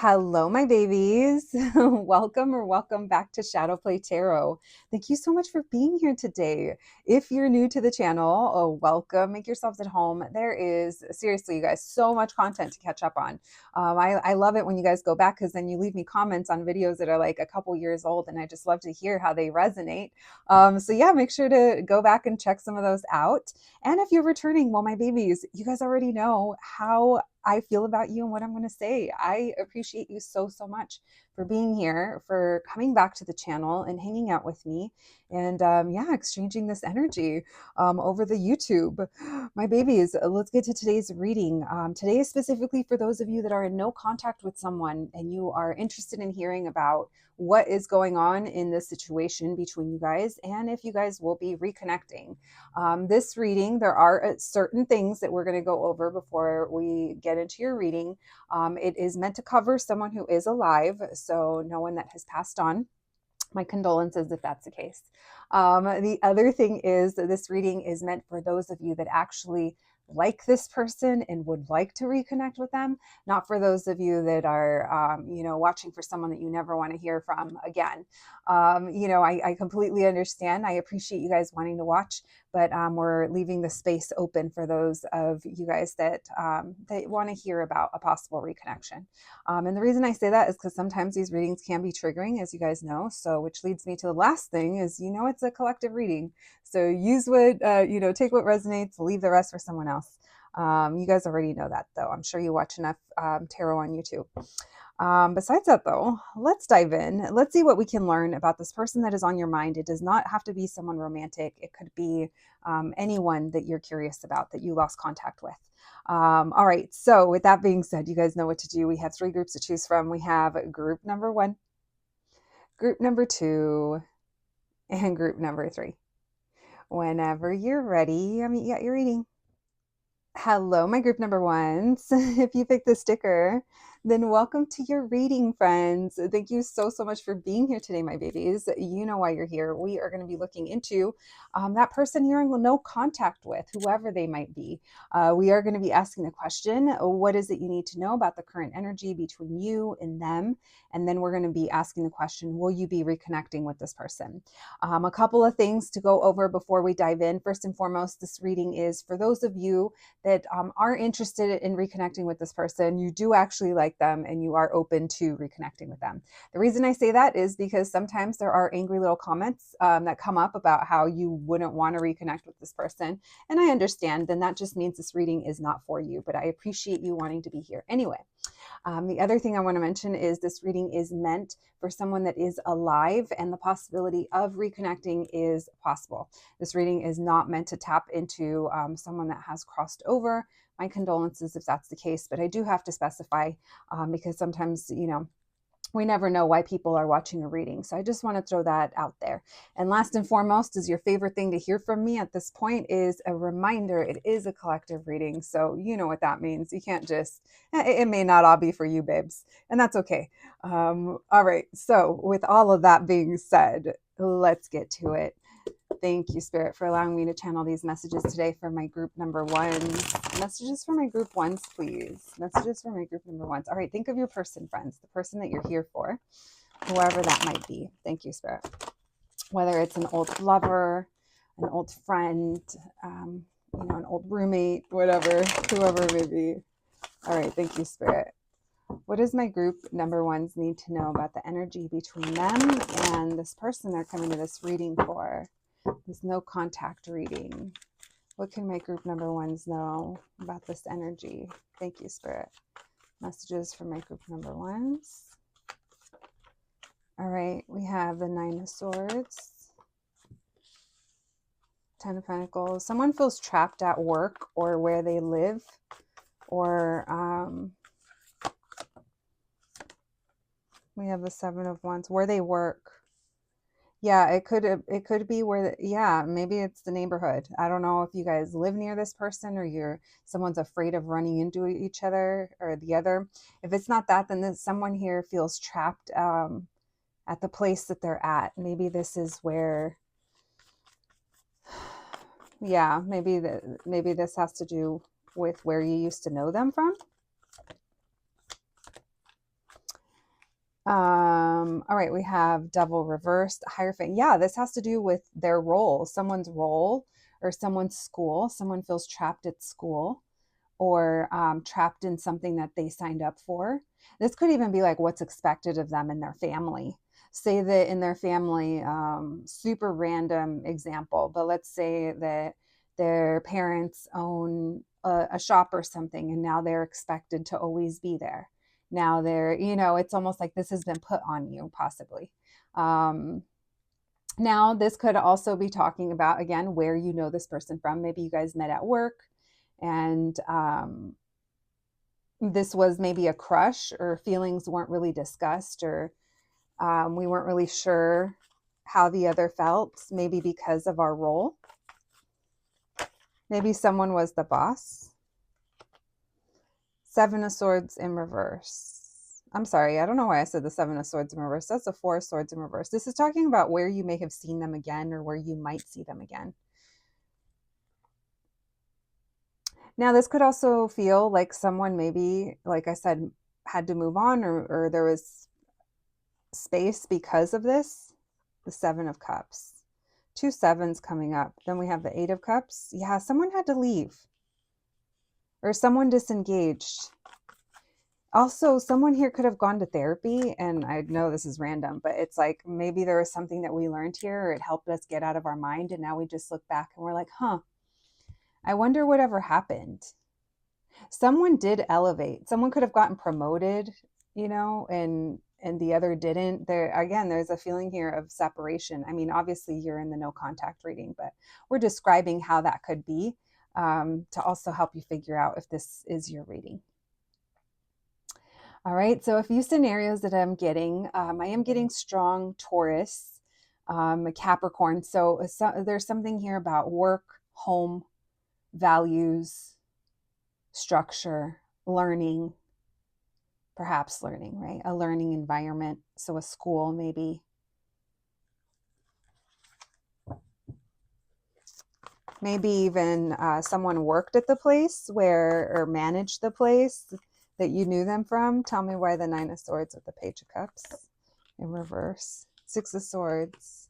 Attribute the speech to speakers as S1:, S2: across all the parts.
S1: Hello, my babies. Welcome back to Shadowplaytarot. Thank you so much for being here today. If you're new to the channel, welcome. Make yourselves at home. There is, seriously, you guys, so much content to catch up on. I love it when you guys go back because then you leave me comments on videos that are like a couple years old, and I just love to hear how they resonate. So yeah, make sure to go back and check some of those out. And if you're returning, well, my babies, you guys already know how I feel about you and what I'm going to say. I appreciate you so much for being here, for coming back to the channel and hanging out with me, and yeah, exchanging this energy over the YouTube. My babies, let's get to today's reading. Today is specifically for those of you that are in no contact with someone and you are interested in hearing about what is going on in this situation between you guys and if you guys will be reconnecting. This reading, there are certain things that we're going to go over before we get into your reading. It is meant to cover someone who is alive, so no one that has passed on. My condolences if that's the case. The other thing is that this reading is meant for those of you that actually like this person and would like to reconnect with them, not for those of you that are, watching for someone that you never want to hear from again. I completely understand. I appreciate you guys wanting to watch, but we're leaving the space open for those of you guys that want to hear about a possible reconnection. And the reason I say that is because sometimes these readings can be triggering, as you guys know. So, which leads me to the last thing is, it's a collective reading. So use what, take what resonates, leave the rest for someone else. You guys already know that, though. I'm sure you watch enough tarot on YouTube. Besides that, though, let's dive in. Let's see what we can learn about this person that is on your mind. It does not have to be someone romantic. It could be anyone that you're curious about that you lost contact with. All right. So with that being said, you guys know what to do. We have 3 groups to choose from. We have group number 1, group number 2, and group number 3. Whenever you're ready, you got your reading. Hello, my group number 1s. If you picked the sticker, then welcome to your reading, friends. Thank you so much for being here today, my babies. You know why you're here. We are going to be looking into that person you're in no contact with, whoever they might be. We are going to be asking the question, what is it you need to know about the current energy between you and them? And then we're going to be asking the question, will you be reconnecting with this person? A couple of things to go over before we dive in. First and foremost, this reading is for those of you that are interested in reconnecting with this person. You do actually like them and you are open to reconnecting with them. The reason I say that is because sometimes there are angry little comments that come up about how you wouldn't want to reconnect with this person. And I understand, then that just means this reading is not for you, but I appreciate you wanting to be here anyway. The other thing I want to mention is this reading is meant for someone that is alive and the possibility of reconnecting is possible. This reading is not meant to tap into someone that has crossed over. My condolences if that's the case, but I do have to specify because sometimes, we never know why people are watching a reading. So I just want to throw that out there. And last and foremost is your favorite thing to hear from me at this point is a reminder. It is a collective reading. So you know what that means. You can't just, it may not all be for you, babes. And that's okay. All right. So with all of that being said, let's get to it. Thank you, Spirit, for allowing me to channel these messages today for my group number 1s. Messages for my group 1s, please. Messages for my group number 1s. All right, think of your person, friends, the person that you're here for, whoever that might be. Thank you, Spirit. Whether it's an old lover, an old friend, an old roommate, whatever, whoever it may be. All right, thank you, Spirit. What does my group number 1s need to know about the energy between them and this person they're coming to this reading for? This no contact reading. What can my group number 1s know about this energy? Thank you, Spirit. Messages for my group number 1s. All right, we have the 9 of Swords, 10 of Pentacles. Someone feels trapped at work or where they live, or we have the 7 of Wands, where they work. Yeah, it could be where, maybe it's the neighborhood. I don't know if you guys live near this person or someone's afraid of running into each other or the other. If it's not that, then someone here feels trapped at the place that they're at. Maybe this is where, maybe this has to do with where you used to know them from. All right, we have Devil reversed, Hierophant. Yeah, this has to do with their role, someone's role or someone's school. Someone feels trapped at school or trapped in something that they signed up for. This could even be like what's expected of them in their family. Say that in their family, super random example, but let's say that their parents own a shop or something, and now they're expected to always be there. Now they're, it's almost like this has been put on you, possibly. Um, Now, this could also be talking about, again, where you know this person from. Maybe you guys met at work and this was maybe a crush, or feelings weren't really discussed, or we weren't really sure how the other felt, maybe because of our role. Maybe someone was the boss. Seven of Swords in reverse. I'm sorry, I don't know why I said the Seven of Swords in reverse. That's the Four of Swords in reverse. This is talking about where you may have seen them again or where you might see them again. Now, this could also feel like someone maybe, like I said, had to move on, or there was space because of this. The Seven of Cups. Two sevens coming up. Then we have the Eight of Cups. Yeah, someone had to leave or someone disengaged. Also, someone here could have gone to therapy, and I know this is random, but it's like maybe there was something that we learned here, or it helped us get out of our mind, and now we just look back and we're like, huh, I wonder whatever happened. Someone did elevate. Someone could have gotten promoted, and the other didn't. There again, there's a feeling here of separation. I mean, obviously you're in the no contact reading, but we're describing how that could be, to also help you figure out if this is your reading. All right, so a few scenarios that I'm getting. I am getting strong Taurus, Capricorn. So there's something here about work, home, values, structure, learning, perhaps learning, right? A learning environment. So a school, maybe. Maybe even someone worked at the place or managed the place that you knew them from. Tell me why the Nine of Swords with the Page of Cups in reverse. Six of Swords.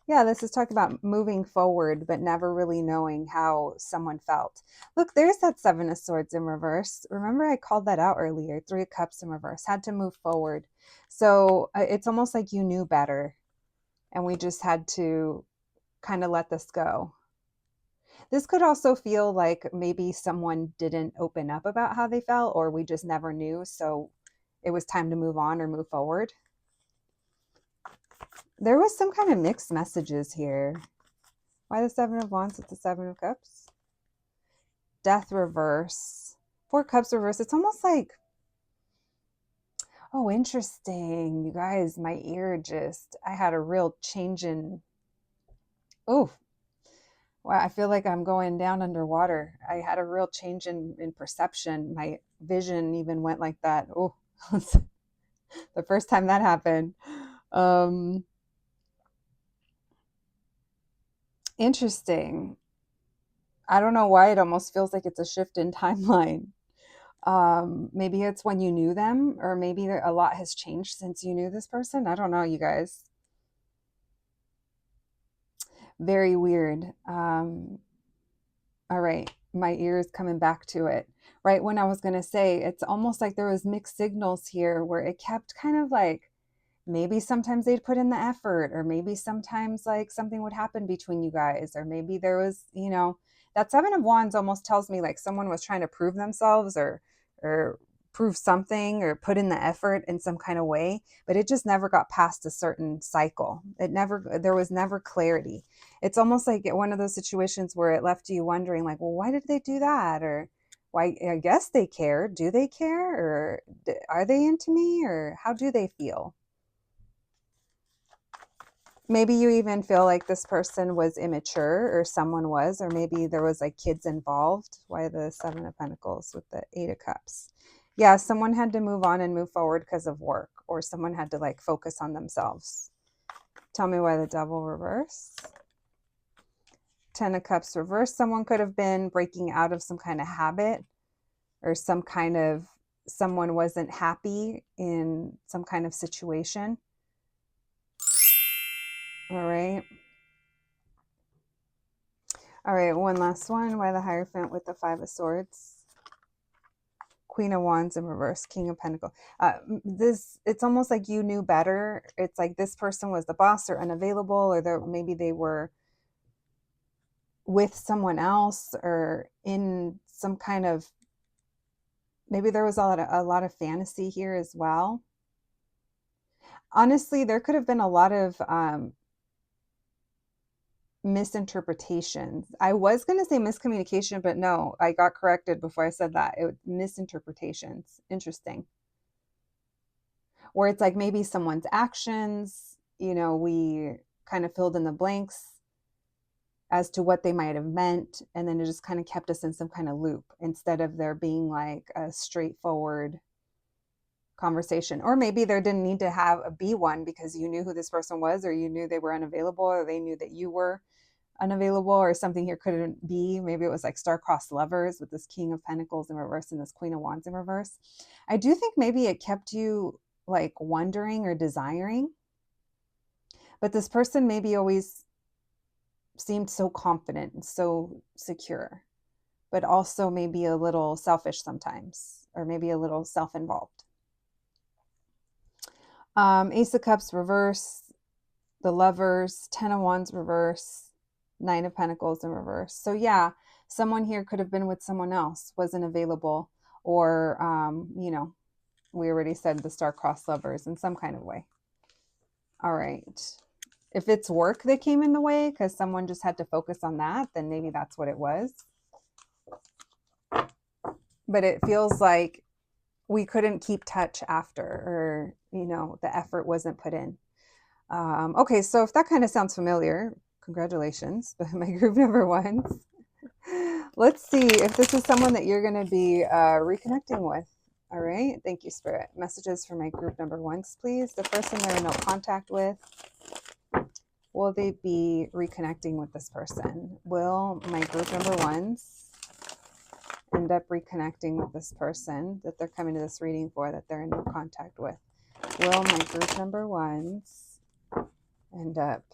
S1: Yeah, this is talking about moving forward, but never really knowing how someone felt. Look, there's that Seven of Swords in reverse. Remember I called that out earlier. Three of Cups in reverse. Had to move forward. So it's almost like you knew better, and we just had to kind of let this go. This could also feel like maybe someone didn't open up about how they felt, or we just never knew. So it was time to move on or move forward. There was some kind of mixed messages here. Why the Seven of Wands with the Seven of Cups? Death reverse. Four Cups reverse. It's almost like, oh, interesting. You guys, my ear I had a real change in, oh, wow, I feel like I'm going down underwater. I had a real change in perception. My vision even went like that. Oh, the first time that happened. Interesting. I don't know why it almost feels like it's a shift in timeline. Maybe it's when you knew them, or maybe a lot has changed since you knew this person. I don't know, you guys. Very weird. All right, my ear is coming back to it. Right when I was going to say, it's almost like there was mixed signals here where it kept kind of like, maybe sometimes they'd put in the effort, or maybe sometimes like something would happen between you guys, or maybe there was, that Seven of Wands almost tells me like someone was trying to prove themselves, or prove something, or put in the effort in some kind of way, but it just never got past a certain cycle. There was never clarity. It's almost like one of those situations where it left you wondering like, well, why did they do that? Or why, I guess they care. Do they care? Or are they into me? Or how do they feel? Maybe you even feel like this person was immature, or someone was, or maybe there was like kids involved. Why the Seven of Pentacles with the Eight of Cups? Yeah, someone had to move on and move forward because of work, or someone had to like focus on themselves. Tell me why the Devil reverse. Ten of Cups reverse. Someone could have been breaking out of some kind of habit, or some kind of someone wasn't happy in some kind of situation. All right. All right, one last one. Why the Hierophant with the Five of Swords? Queen of Wands in reverse, King of Pentacles. It's almost like you knew better. It's like this person was the boss or unavailable, or maybe they were with someone else or in some kind of, maybe there was a lot of fantasy here as well. Honestly, there could have been a lot of misinterpretations. I was going to say miscommunication, but no, I got corrected before I said that. Misinterpretations. Interesting. Where it's like maybe someone's actions, we kind of filled in the blanks as to what they might have meant, and then it just kind of kept us in some kind of loop instead of there being like a straightforward conversation. Or maybe there didn't need to be one because you knew who this person was, or you knew they were unavailable, or they knew that you were unavailable, or something here couldn't be. Maybe it was like star-crossed lovers with this King of Pentacles in reverse and this Queen of Wands in reverse. I do think maybe it kept you like wondering or desiring, but this person maybe always seemed so confident and so secure, but also maybe a little selfish sometimes, or maybe a little self-involved. Ace of Cups reverse, the Lovers, Ten of Wands reverse, Nine of Pentacles in reverse. So yeah, someone here could have been with someone else, wasn't available, or we already said the star-crossed lovers in some kind of way. All right. If it's work that came in the way because someone just had to focus on that, then maybe that's what it was. But it feels like we couldn't keep touch after, or, the effort wasn't put in. Okay, so if that kind of sounds familiar, congratulations, my group number ones. Let's see if this is someone that you're going to be reconnecting with. All right, thank you, Spirit. Messages for my group number ones, please. The person they're in no contact with. Will they be reconnecting with this person? Will my group number ones end up reconnecting with this person that they're coming to this reading for, that they're in no contact with? Will my group number ones end up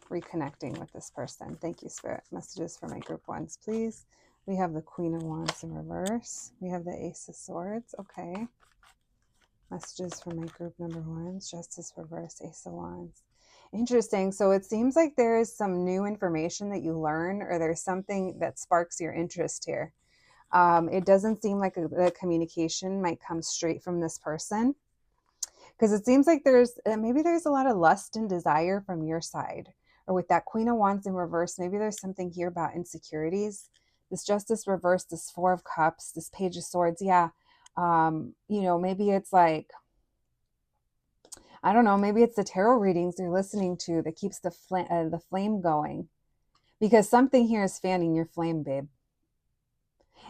S1: reconnecting with this person? Thank you, Spirit. Messages for my group ones, please. We have the Queen of Wands in reverse. We have the Ace of Swords. Okay. Messages for my group number ones. Justice reverse, Ace of Wands. Interesting. So it seems like there is some new information that you learn, or there's something that sparks your interest here. It doesn't seem like the communication might come straight from this person, because it seems like maybe there's a lot of lust and desire from your side. Or with that Queen of Wands in reverse, maybe there's something here about insecurities. This Justice reverse, this Four of Cups, this Page of Swords. Yeah. Maybe it's like, I don't know, maybe it's the tarot readings you're listening to that keeps the flame going, because something here is fanning your flame, babe.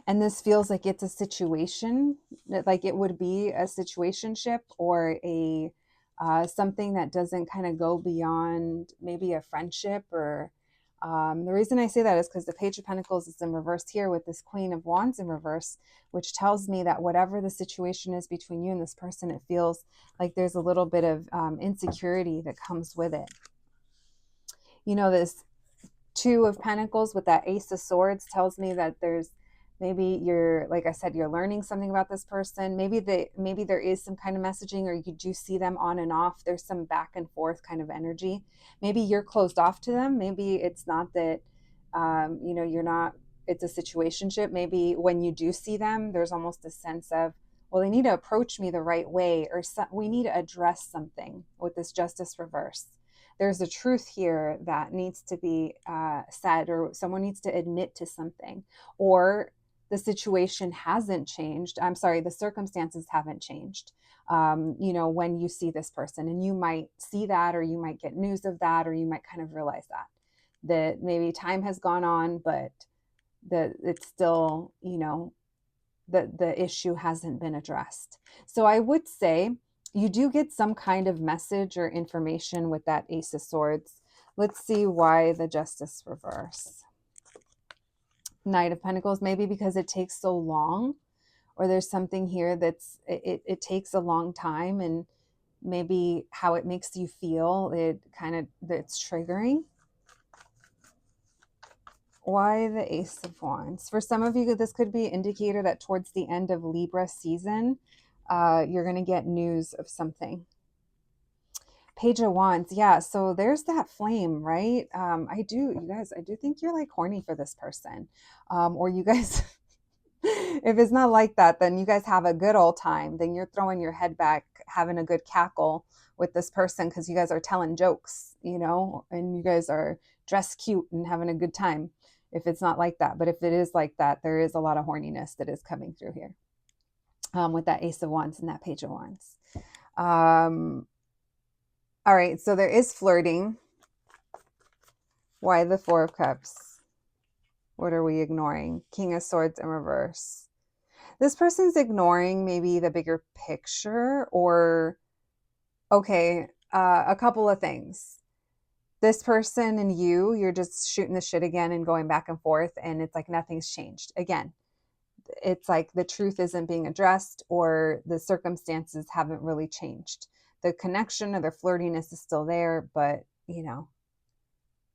S1: And this feels like it's a situation, like it would be a situationship, or a something that doesn't kind of go beyond maybe a friendship. Or the reason I say that is because the Page of Pentacles is in reverse here with this Queen of Wands in reverse, which tells me that whatever the situation is between you and this person, it feels like there's a little bit of insecurity that comes with it. This Two of Pentacles with that Ace of Swords tells me that there's, maybe like I said, you're learning something about this person. Maybe there is some kind of messaging, or you do see them on and off. There's some back and forth kind of energy. Maybe you're closed off to them. Maybe it's not that, you're not, it's a situationship. Maybe when you do see them, there's almost a sense of, well, they need to approach me the right way, or we need to address something with this Justice reverse. There's a truth here that needs to be said, or someone needs to admit to something, or the situation hasn't changed. I'm sorry, the circumstances haven't changed. When you see this person, and you might see that, or you might get news of that, or you might kind of realize that maybe time has gone on, but it's still, the issue hasn't been addressed. So I would say you do get some kind of message or information with that Ace of Swords. Let's see why the Justice reverse. Knight of Pentacles, maybe because it takes so long, or there's something here it takes a long time, and maybe how it makes you feel, that's triggering. Why the Ace of Wands? For some of you, this could be an indicator that towards the end of Libra season, you're going to get news of something. Page of Wands. Yeah, so there's that flame, right? I do think you're like horny for this person. Or you guys, if it's not like that, then you guys have a good old time. Then you're throwing your head back, having a good cackle with this person because you guys are telling jokes, and you guys are dressed cute and having a good time. If it's not like that. But if it is like that, there is a lot of horniness that is coming through here with that Ace of Wands and that Page of Wands. All right, so there is flirting. Why the Four of Cups? What are we ignoring? King of Swords in reverse. This person's ignoring maybe the bigger picture, or, okay, a couple of things. This person and you're just shooting the shit again and going back and forth, and it's like nothing's changed. Again, it's like the truth isn't being addressed, or the circumstances haven't really changed. The connection or the flirtiness is still there, but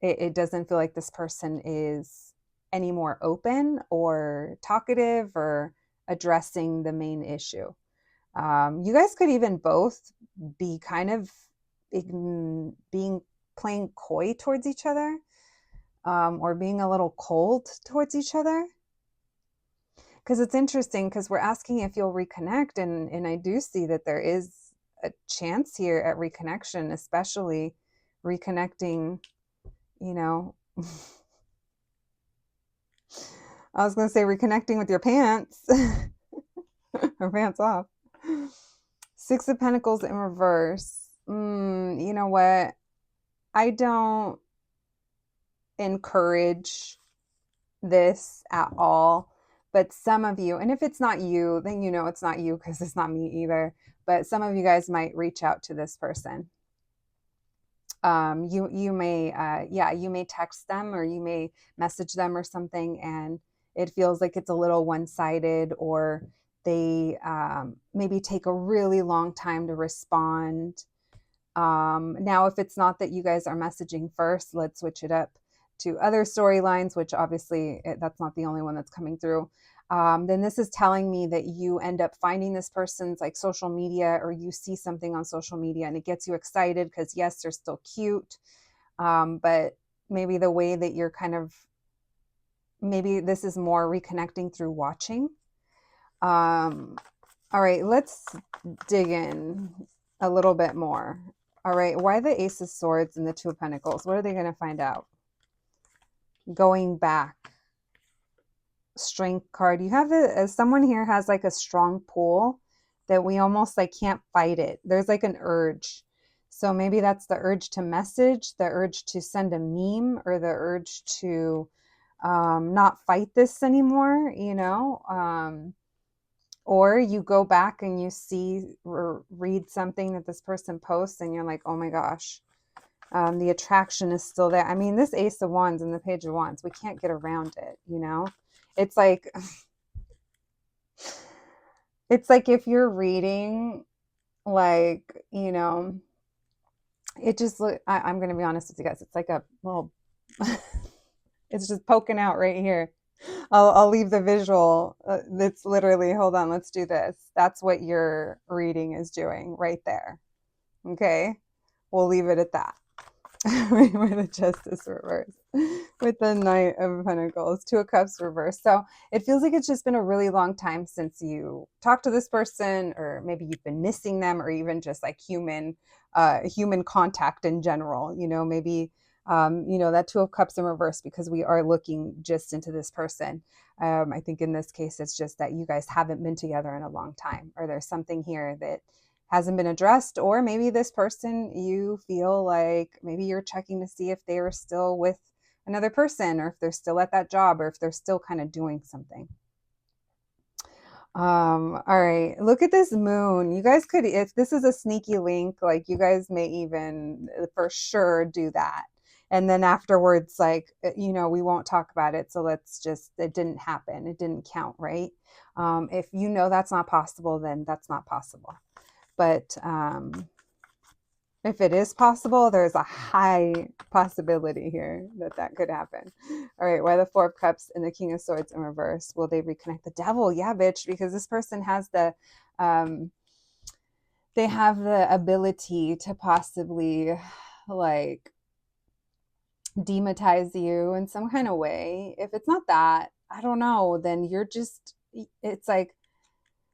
S1: it doesn't feel like this person is any more open or talkative or addressing the main issue. You guys could even both be kind of playing coy towards each other, or being a little cold towards each other. Because it's interesting, because we're asking if you'll reconnect, and I do see that there is a chance here at reconnection, especially reconnecting, I was going to say reconnecting with your pants or pants off. Six of Pentacles in reverse. You know what? I don't encourage this at all. But some of you, and if it's not you, then it's not you, because it's not me either. But some of you guys might reach out to this person. You may text them, or you may message them or something, and it feels like it's a little one-sided, or they maybe take a really long time to respond. Now, if it's not that you guys are messaging first, let's switch it up to other storylines, which obviously that's not the only one that's coming through. Then this is telling me that you end up finding this person's like social media, or you see something on social media and it gets you excited because yes, they're still cute. But maybe the way that you're maybe this is more reconnecting through watching. All right, let's dig in a little bit more. All right, why the Ace of Swords and the Two of Pentacles? What are they going to find out? Going back. Strength card. You have someone here has like a strong pull that we almost like can't fight it. There's like an urge. So maybe that's the urge to message, the urge to send a meme, or the urge to not fight this anymore, or you go back and you see or read something that this person posts and you're like, oh my gosh, the attraction is still there. I mean, this Ace of Wands and the Page of Wands, we can't get around it, It's like, if you're reading, like, it just I'm going to be honest with you guys. It's like a little, it's just poking out right here. I'll leave the visual. That's literally, hold on, let's do this. That's what your reading is doing right there. Okay. We'll leave it at that. With the Justice reverse, with the Knight of Pentacles, Two of Cups reverse. So it feels like it's just been a really long time since you talked to this person, or maybe you've been missing them, or even just like human contact in general. Maybe that Two of Cups in reverse, because we are looking just into this person. I think in this case, it's just that you guys haven't been together in a long time, or there's something here that hasn't been addressed, or maybe this person, you feel like maybe you're checking to see if they are still with another person, or if they're still at that job, or if they're still kind of doing something. All right, look at this moon. You guys could, if this is a sneaky link, like you guys may even for sure do that. And then afterwards, like, we won't talk about it. So let's just, it didn't happen. It didn't count, right? If you know that's not possible, then that's not possible. But if it is possible, there's a high possibility here that that could happen. All right, why the Four of Cups and the King of Swords in reverse? Will they reconnect? The Devil, yeah, bitch, because this person has the, they have the ability to possibly like dematize you in some kind of way. If it's not that, I don't know, then you're just, it's like,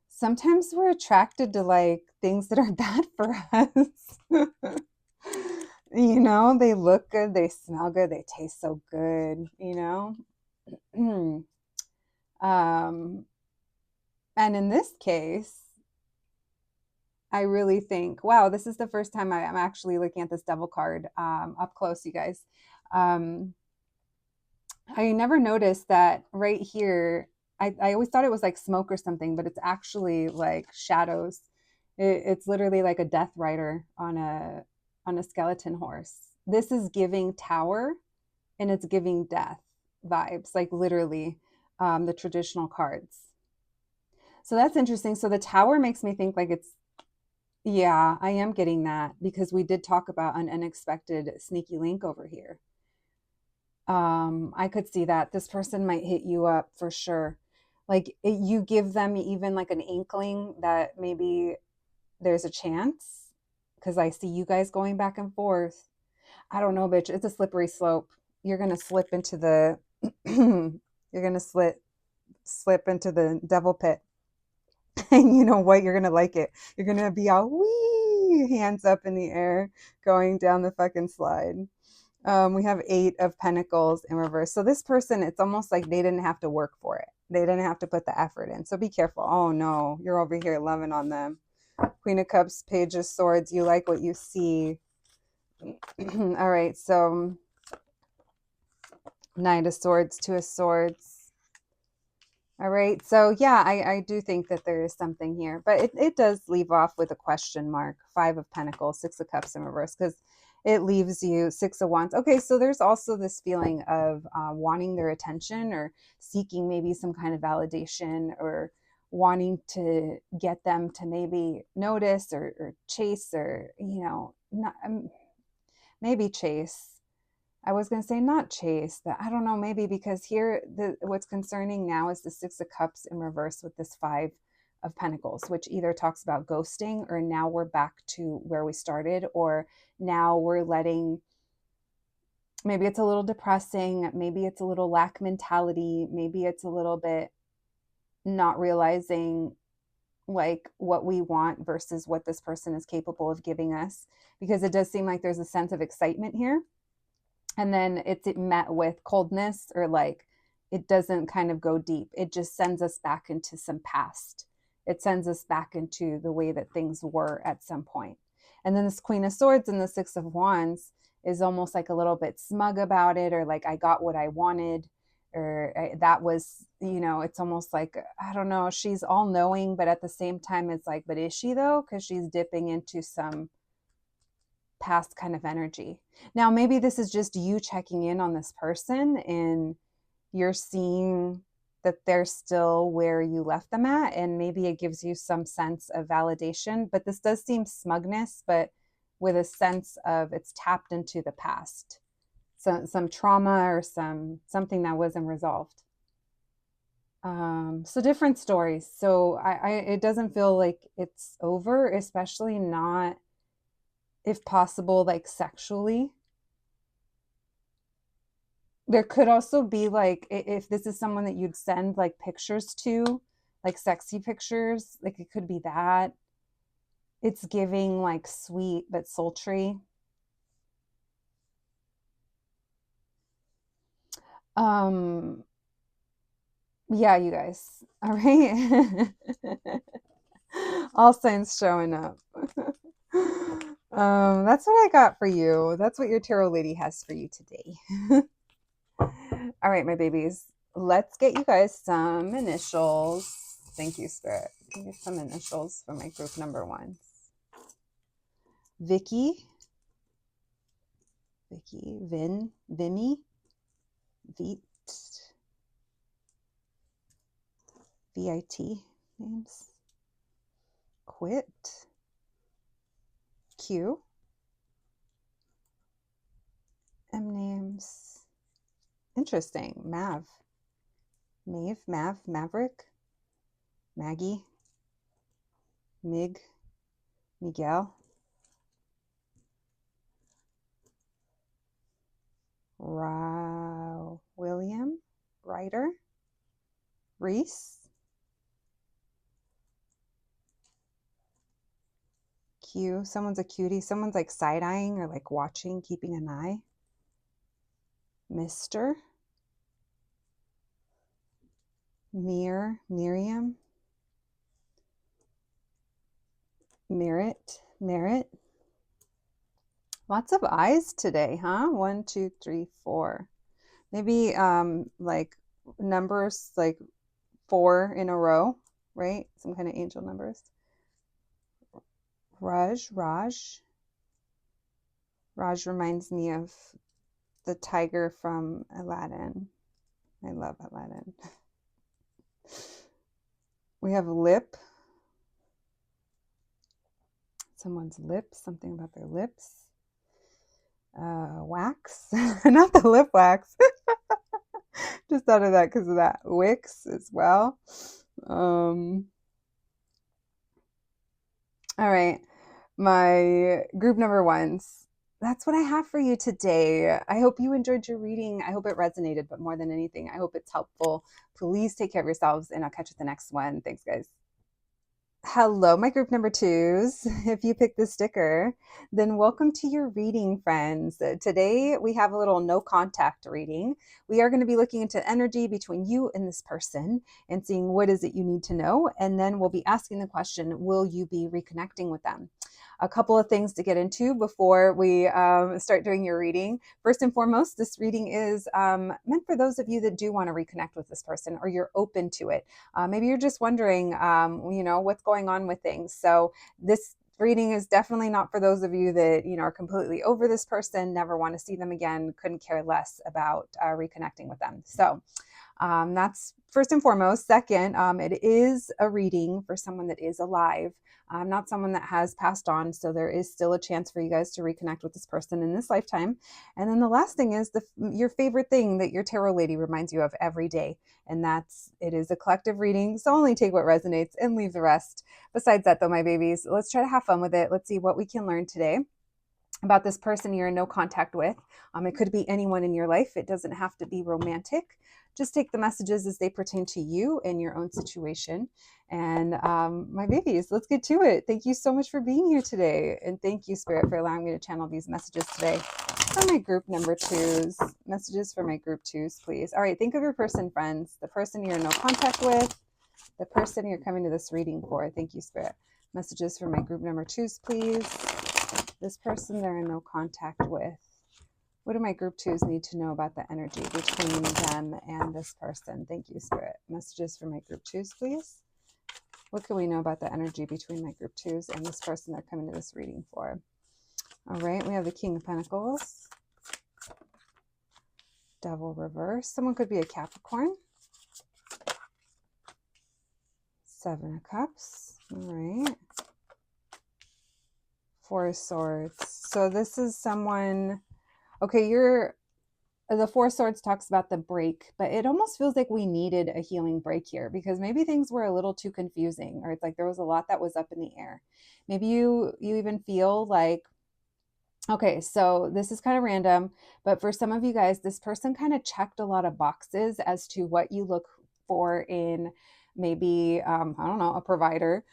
S1: sometimes we're attracted to like things that are bad for us. You know, they look good, they smell good, they taste so good, you know. And in this case, I really think, wow, this is the first time I'm actually looking at this Devil card up close, you guys. I never noticed that right here. I always thought it was like smoke or something, but it's actually like shadows. It's literally like a death rider on a skeleton horse. This is giving tower, and it's giving death vibes, like literally the traditional cards. So that's interesting. So the tower makes me think like it's, yeah, I am getting that because we did talk about an unexpected sneaky link over here. I could see that this person might hit you up for sure. Like you give them even like an inkling that maybe there's a chance, because I see you guys going back and forth. I don't know, bitch. It's a slippery slope. You're gonna slip into the you're gonna slip into the devil pit. And you know what? You're gonna like it. You're gonna be all wee, hands up in the air, going down the fucking slide. We have 8 of Pentacles in reverse. So this person, it's almost like they didn't have to work for it. They didn't have to put the effort in. So be careful. Oh no, you're over here loving on them. Queen of Cups, Page of Swords. You like what you see. All right, so Knight of Swords, Two of Swords. All right, so yeah, I do think that there is something here, but it does leave off with a question mark. 5 of Pentacles, 6 of Cups in reverse, because it leaves you 6 of Wands. Okay, so there's also this feeling of wanting their attention or seeking maybe some kind of validation or wanting to get them to maybe notice or chase or, you know, not, maybe chase. I was going to say not chase, but I don't know, maybe because here what's concerning now is the 6 of Cups in reverse with this 5 of Pentacles, which either talks about ghosting or now we're back to where we started, or now we're letting, maybe it's a little depressing, maybe it's a little lack mentality, maybe it's a little bit not realizing like what we want versus what this person is capable of giving us, because it does seem like there's a sense of excitement here. And then it's met with coldness, or like it doesn't kind of go deep. It just sends us back into some past. It sends us back into the way that things were at some point. And then this Queen of Swords and the 6 of Wands is almost like a little bit smug about it, or like I got what I wanted, or that was, you know, it's almost like, I don't know, she's all knowing, but at the same time it's like, but is she though? Because she's dipping into some past kind of energy. Now, maybe this is just you checking in on this person and you're seeing that they're still where you left them at, and maybe it gives you some sense of validation. But this does seem smugness, but with a sense of it's tapped into the past, some trauma or something that wasn't resolved. So different stories. So it doesn't feel like it's over, especially not, if possible, like sexually. There could also be like, if this is someone that you'd send like pictures to, like sexy pictures, like it could be that. It's giving like sweet but sultry. Yeah, you guys. All right. All signs showing up. That's what I got for you. That's what your tarot lady has for you today. All right, my babies. Let's get you guys some initials. Thank you, Spirit. Give me some initials for my group number 1. Vicky, Vin, Vimy, Veet, VIT names. Quit. Q. M names. Interesting. Mav. Maeve, Mav, Maverick, Maggie, Mig, Miguel, William, Ryder, Reese, Q. Someone's a cutie. Someone's like side-eyeing or like watching, keeping an eye. Mr. Miriam, Merritt. Lots of eyes today, huh? 1, 2, 3, 4. Maybe like numbers like 4 in a row, right? Some kind of angel numbers. Raj reminds me of the tiger from Aladdin. I love Aladdin. We have lip. Someone's lips, something about their lips. Wax, not the lip wax. Just thought of that because of that. Wicks as well. All right, my group number ones. That's what I have for you today. I hope you enjoyed your reading. I hope it resonated, but more than anything, I hope it's helpful. Please take care of yourselves, and I'll catch you at the next one. Thanks, guys. Hello, my group number twos. If you picked this sticker, then welcome to your reading, friends. Today, we have a little no contact reading. We are going to be looking into energy between you and this person and seeing what is it you need to know. And then we'll be asking the question, will you be reconnecting with them? A couple of things to get into before we start doing your reading. First and foremost, this reading is meant for those of you that do want to reconnect with this person or you're open to it. Maybe you're just wondering, what's going on with things. So this reading is definitely not for those of you that, are completely over this person, never want to see them again, couldn't care less about reconnecting with them. So that's first and foremost. Second, it is a reading for someone that is alive, not someone that has passed on. So there is still a chance for you guys to reconnect with this person in this lifetime. And then the last thing is your favorite thing that your tarot lady reminds you of every day. And it is a collective reading. So only take what resonates and leave the rest. Besides that though, my babies, let's try to have fun with it. Let's see what we can learn today about this person you're in no contact with. It could be anyone in your life. It doesn't have to be romantic. Just take the messages as they pertain to you and your own situation. And my babies, let's get to it. Thank you so much for being here today. And thank you, Spirit, for allowing me to channel these messages today. For my group number twos, messages for my group twos, please. All right, think of your person, friends. The person you're in no contact with, the person you're coming to this reading for. Thank you, Spirit. Messages for my group number twos, please. This person they're in no contact with. What do my group twos need to know about the energy between them and this person? Thank you, Spirit. Messages for my group twos, please. What can we know about the energy between my group twos and this person they're coming to this reading for? All right, we have the King of Pentacles. Devil reverse. Someone could be a Capricorn. Seven of Cups. All right. Four of Swords. So this is someone, okay, the Four of Swords talks about the break, but it almost feels like we needed a healing break here because maybe things were a little too confusing, or it's like there was a lot that was up in the air. Maybe you even feel like, okay, so this is kind of random, but for some of you guys, this person kind of checked a lot of boxes as to what you look for in maybe, I don't know, a provider,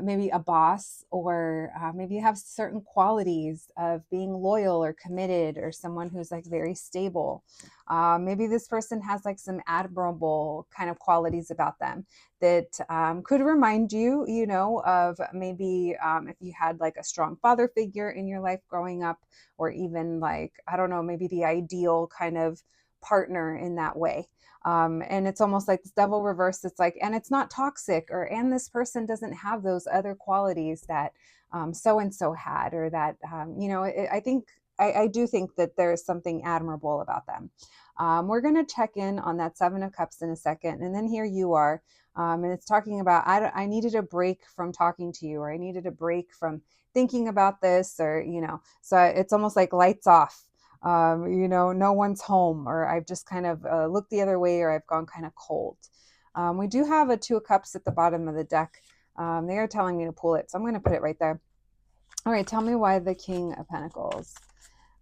S1: maybe a boss, or maybe you have certain qualities of being loyal or committed or someone who's like very stable. Maybe this person has like some admirable kind of qualities about them that could remind you, of maybe if you had like a strong father figure in your life growing up, or even like, I don't know, maybe the ideal kind of partner in that way. And it's almost like this devil reverse. It's like, and it's not toxic, and this person doesn't have those other qualities that so-and-so had, or that, I do think that there's something admirable about them. We're going to check in on that Seven of Cups in a second. And then here you are. And it's talking about, I needed a break from talking to you, or I needed a break from thinking about this, or, so it's almost like lights off. No one's home, or I've just kind of looked the other way, or I've gone kind of cold. We do have a Two of Cups at the bottom of the deck. They are telling me to pull it, so I'm going to put it right there. All right, tell me why the King of Pentacles.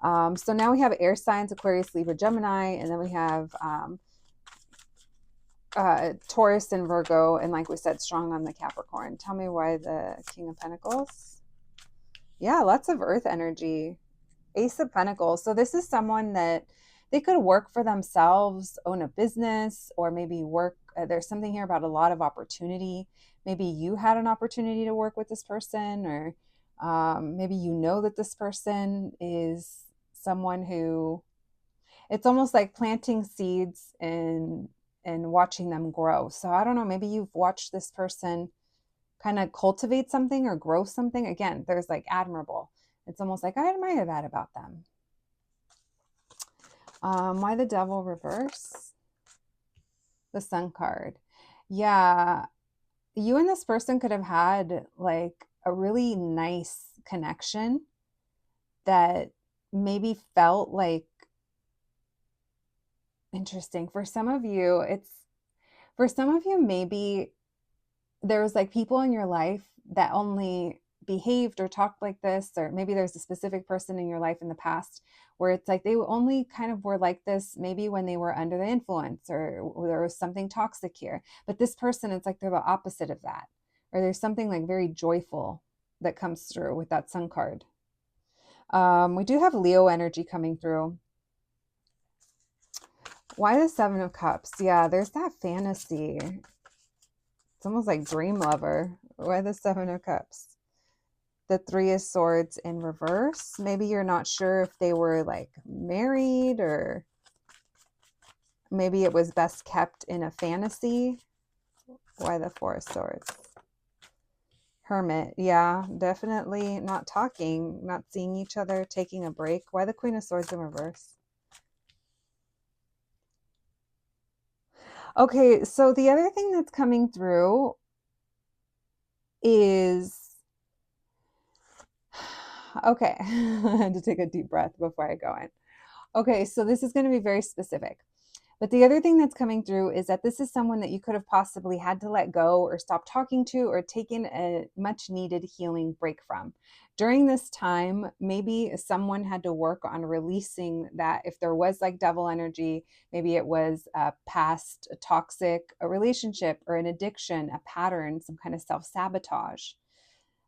S1: So now we have air signs, Aquarius, Libra, Gemini, and then we have Taurus and Virgo, and like we said, strong on the Capricorn. Tell me why the King of Pentacles. Yeah, lots of earth energy. Ace of Pentacles. So this is someone that they could work for themselves, own a business, or maybe work. There's something here about a lot of opportunity. Maybe you had an opportunity to work with this person, or maybe you know that this person is someone who, it's almost like planting seeds and watching them grow. So I don't know, maybe you've watched this person kind of cultivate something or grow something. Again, there's like admirable. It's almost like I admire that about them. Why the Devil reverse? The Sun card. Yeah, you and this person could have had like a really nice connection that maybe felt like interesting. For some of you, maybe there was like people in your life that only behaved or talked like this, or maybe there's a specific person in your life in the past where it's like they only kind of were like this maybe when they were under the influence, or there was something toxic here. But this person, it's like they're the opposite of that, or there's something like very joyful that comes through with that Sun card. We do have Leo energy coming through. Why the Seven of Cups? Yeah, there's that fantasy. It's almost like dream lover. Why the Seven of Cups? The Three of Swords in reverse. Maybe you're not sure if they were like married, or maybe it was best kept in a fantasy. Why the Four of Swords? Hermit. Yeah, definitely not talking, not seeing each other, taking a break. Why the Queen of Swords in reverse? Okay, so the other thing that's coming through is, okay, I had to take a deep breath before I go in. Okay, so this is going to be very specific. But the other thing that's coming through is that this is someone that you could have possibly had to let go, or stop talking to, or taken a much needed healing break from. During this time, maybe someone had to work on releasing that. If there was like devil energy, maybe it was a past toxic relationship, or an addiction, a pattern, some kind of self-sabotage.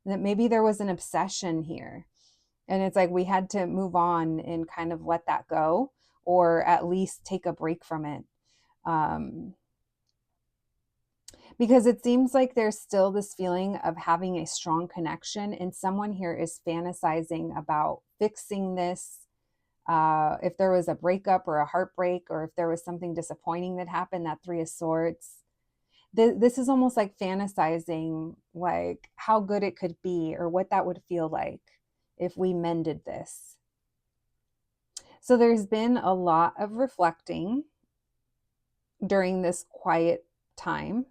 S1: That maybe there was an obsession here. And it's like we had to move on and kind of let that go, or at least take a break from it. Because it seems like there's still this feeling of having a strong connection, and someone here is fantasizing about fixing this. If there was a breakup or a heartbreak, or if there was something disappointing that happened, that Three of Swords, this is almost like fantasizing like how good it could be, or what that would feel like if we mended this. So there's been a lot of reflecting during this quiet time.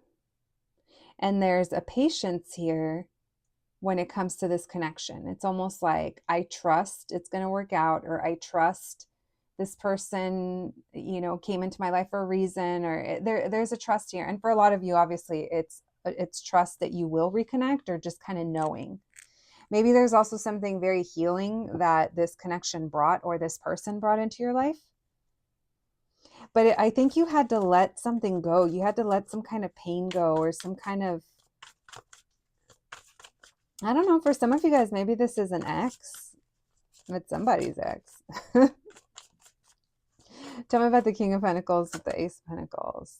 S1: And there's a patience here when it comes to this connection. It's almost like, I trust it's going to work out, or I trust this person, came into my life for a reason, or there's a trust here. And for a lot of you, obviously, it's trust that you will reconnect, or just kind of knowing. Maybe there's also something very healing that this connection brought, or this person brought into your life. But I think you had to let something go. You had to let some kind of pain go, or some kind of, I don't know, for some of you guys, maybe this is an ex. It's somebody's ex. Tell me about the King of Pentacles with the Ace of Pentacles.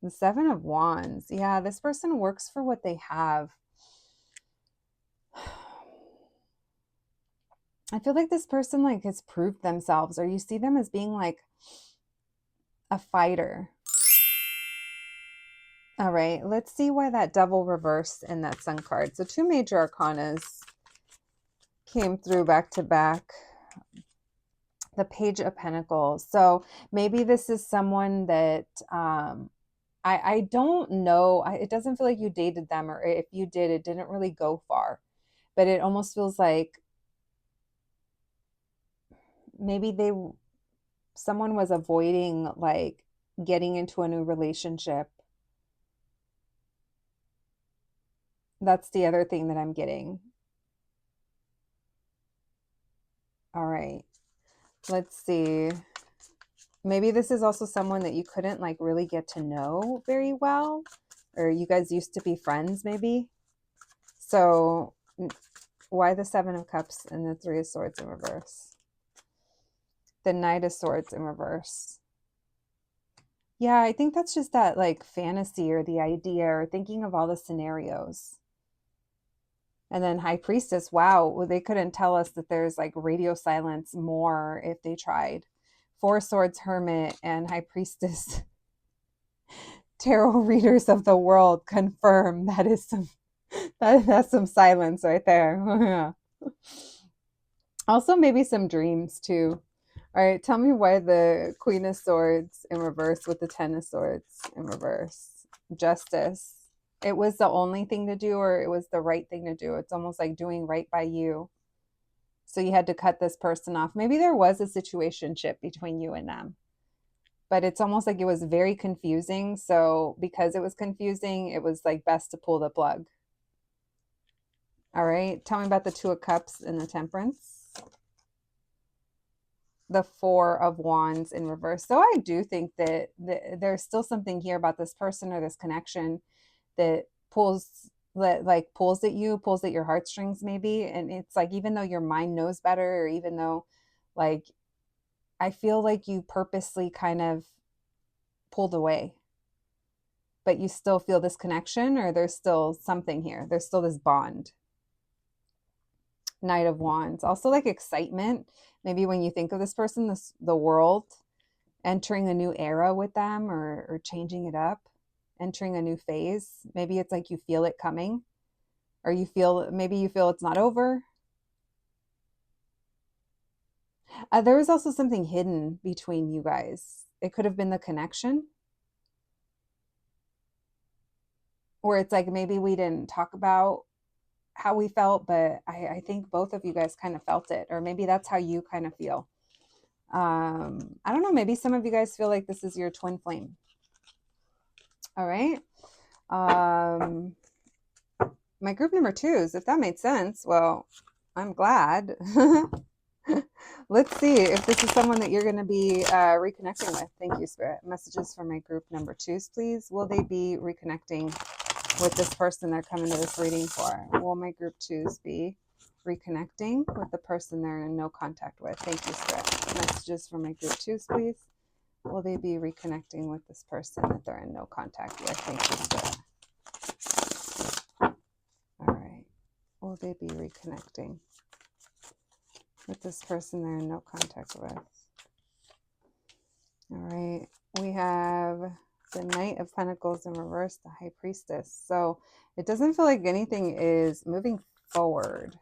S1: The Seven of Wands. Yeah, this person works for what they have. I feel like this person like has proved themselves, or you see them as being like a fighter. All right, let's see why that Devil reversed in that Sun card. So two major arcanas came through back to back. The Page of Pentacles. So maybe this is someone that I don't know. It doesn't feel like you dated them, or if you did, it didn't really go far. But it almost feels like maybe someone was avoiding like getting into a new relationship. That's the other thing that I'm getting. All right. Let's see. Maybe this is also someone that you couldn't like really get to know very well, or you guys used to be friends, maybe. So, why the Seven of Cups and the Three of Swords in reverse? The Knight of Swords in reverse. Yeah, I think that's just that like fantasy or the idea or thinking of all the scenarios. And then High Priestess, wow, well, they couldn't tell us that there's like radio silence more if they tried. Four Swords Hermit and High Priestess. Tarot readers of the world confirm that is that's some silence right there. Also, maybe some dreams too. All right, tell me why the Queen of Swords in reverse with the Ten of Swords in reverse. Justice. It was the only thing to do, or it was the right thing to do. It's almost like doing right by you. So you had to cut this person off. Maybe there was a situationship between you and them, but it's almost like it was very confusing. So because it was confusing, it was like best to pull the plug. All right, tell me about the Two of Cups and the Temperance. The Four of Wands in reverse. So I do think that there's still something here about this person or this connection that pulls at you, pulls at your heartstrings maybe. And it's like, even though your mind knows better, or even though like, I feel like you purposely kind of pulled away, but you still feel this connection, or there's still something here. There's still this bond. Knight of Wands. Also like excitement. Maybe when you think of this person, the world, entering a new era with them, or changing it up, entering a new phase. Maybe it's like you feel it coming, or maybe you feel it's not over. There was also something hidden between you guys. It could have been the connection, where it's like maybe we didn't talk about how we felt, but I think both of you guys kind of felt it, or maybe that's how you kind of feel. I don't know, maybe some of you guys feel like this is your twin flame. All right. My group number 2s, if that made sense, well, I'm glad. Let's see if this is someone that you're going to be reconnecting with. Thank you, Spirit. Messages for my group number 2s, please. Will they be reconnecting with this person they're coming to this reading for? Will my group 2s be reconnecting with the person they're in no contact with? Thank you, Spirit. Messages for my group 2s, please. Will they be reconnecting with this person that they're in no contact with? Thank you, Spirit. All right. Will they be reconnecting with this person they're in no contact with? All right. We have the Knight of Pentacles in reverse, the High Priestess. So it doesn't feel like anything is moving forward.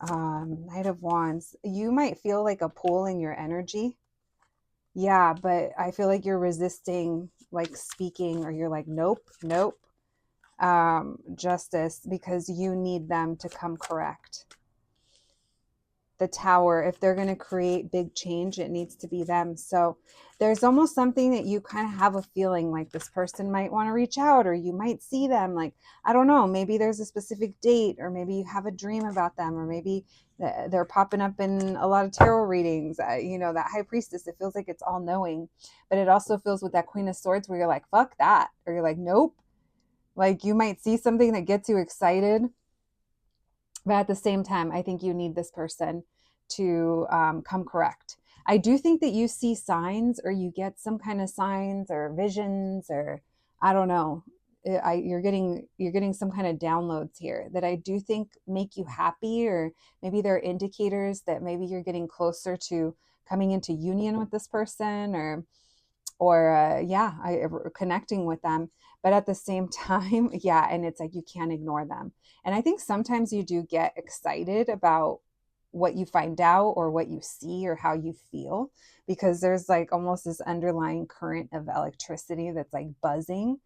S1: Knight of Wands. You might feel like a pull in your energy. Yeah, but I feel like you're resisting like speaking, or you're like, nope. Justice, because you need them to come correct. The Tower, if they're going to create big change, it needs to be them. So there's almost something that you kind of have a feeling like this person might want to reach out, or you might see them. Like, I don't know, maybe there's a specific date, or maybe you have a dream about them, or maybe they're popping up in a lot of tarot readings. That High Priestess, it feels like it's all knowing, but it also feels with that Queen of Swords where you're like, fuck that. Or you're like, nope. Like, you might see something that gets you excited, but at the same time, I think you need this person to come correct. I do think that you see signs, or you get some kind of signs or visions, or I don't know. You're getting some kind of downloads here that I do think make you happy, or maybe they're indicators that maybe you're getting closer to coming into union with this person, or connecting with them. But at the same time, yeah, and it's like you can't ignore them. And I think sometimes you do get excited about what you find out or what you see or how you feel, because there's like almost this underlying current of electricity that's like buzzing.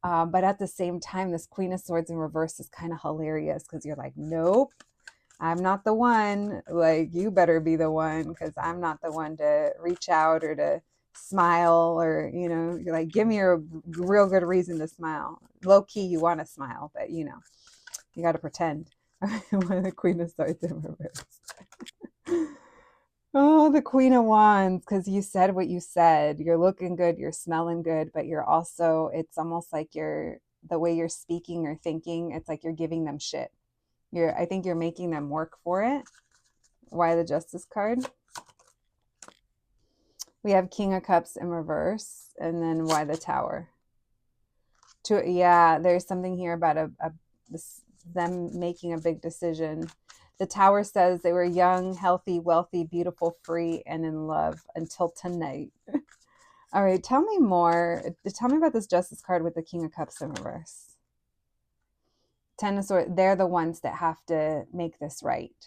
S1: But at the same time, this Queen of Swords in reverse is kind of hilarious because you're like, nope, I'm not the one. Like, you better be the one, because I'm not the one to reach out or to smile, or, you know, you're like, give me a real good reason to smile. Low key, you want to smile, but you know, you got to pretend. When the Queen of Swords in reverse. Oh, the Queen of Wands, because you said what you said. You're looking good, you're smelling good, but you're also, it's almost like the way you're speaking or thinking, it's like you're giving them shit. I think you're making them work for it. Why the Justice card? We have King of Cups in reverse, and then why the Tower? Yeah, there's something here about them making a big decision. The Tower says they were young, healthy, wealthy, beautiful, free, and in love until tonight. All right, tell me more. Tell me about this Justice card with the King of Cups in reverse. Ten of Swords, they're the ones that have to make this right.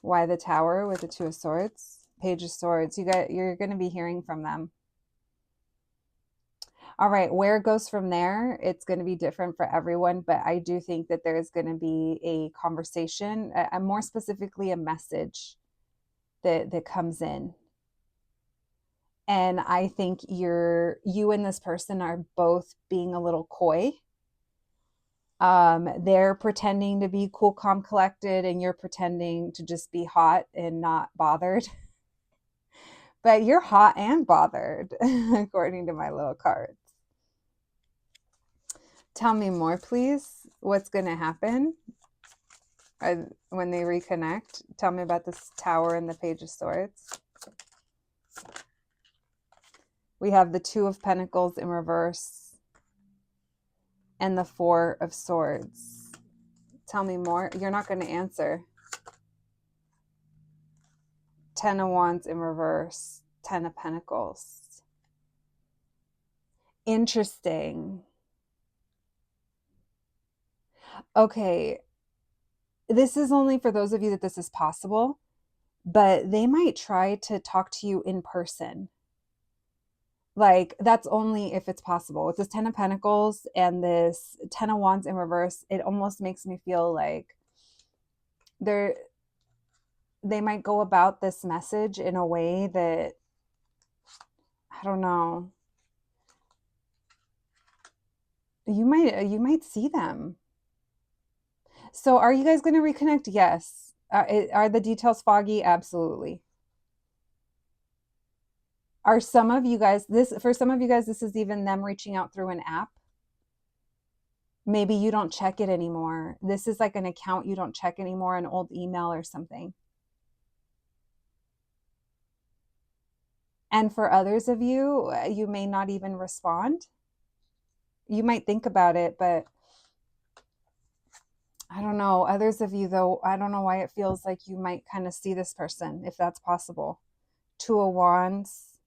S1: Why the Tower with the Two of Swords? Page of Swords. You're going to be hearing from them. All right, where it goes from there, it's going to be different for everyone, but I do think that there's going to be a conversation, more specifically a message that comes in. And I think you and this person are both being a little coy. They're pretending to be cool, calm, collected, and you're pretending to just be hot and not bothered. But you're hot and bothered, according to my little cards. Tell me more, please. What's going to happen when they reconnect? Tell me about this Tower and the Page of Swords. We have the Two of Pentacles in reverse and the Four of Swords. Tell me more. You're not going to answer. Ten of Wands in reverse. Ten of Pentacles. Interesting. Okay. This is only for those of you that this is possible, but they might try to talk to you in person. Like, that's only if it's possible. With this Ten of Pentacles and this Ten of Wands in reverse, it almost makes me feel like they might go about this message in a way that, I don't know. You might see them. So are you guys going to reconnect? Yes. Are the details foggy? Absolutely. Are some of you guys, for some of you guys, this is even them reaching out through an app. Maybe you don't check it anymore. This is like an account you don't check anymore, an old email or something. And for others of you, you may not even respond. You might think about it, but I don't know. Others of you, though, I don't know why it feels like you might kind of see this person, if that's possible. Two of Wands,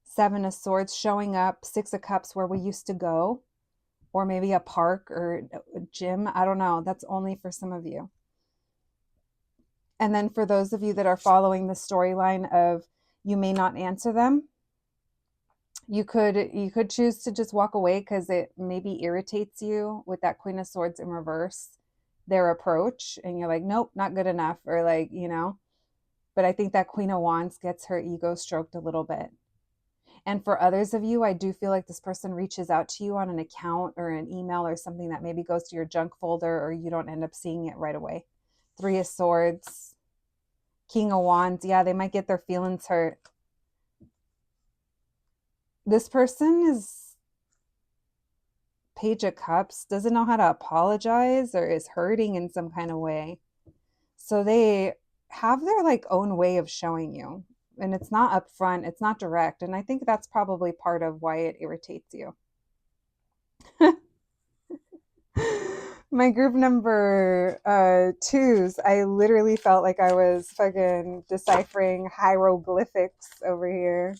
S1: Seven of Swords showing up, Six of Cups where we used to go, or maybe a park or a gym. I don't know. That's only for some of you. And then for those of you that are following the storyline of you may not answer them, you could choose to just walk away because it maybe irritates you with that Queen of Swords in reverse, their approach, and you're like, nope, not good enough, or like, you know. But I think that Queen of Wands gets her ego stroked a little bit. And for others of you, I do feel like this person reaches out to you on an account or an email or something that maybe goes to your junk folder, or you don't end up seeing it right away. Three of Swords, King of Wands. Yeah, they might get their feelings hurt. This person is Page of Cups, doesn't know how to apologize, or is hurting in some kind of way. So they have their like own way of showing you. And it's not upfront, it's not direct. And I think that's probably part of why it irritates you. My group number twos, I literally felt like I was fucking deciphering hieroglyphics over here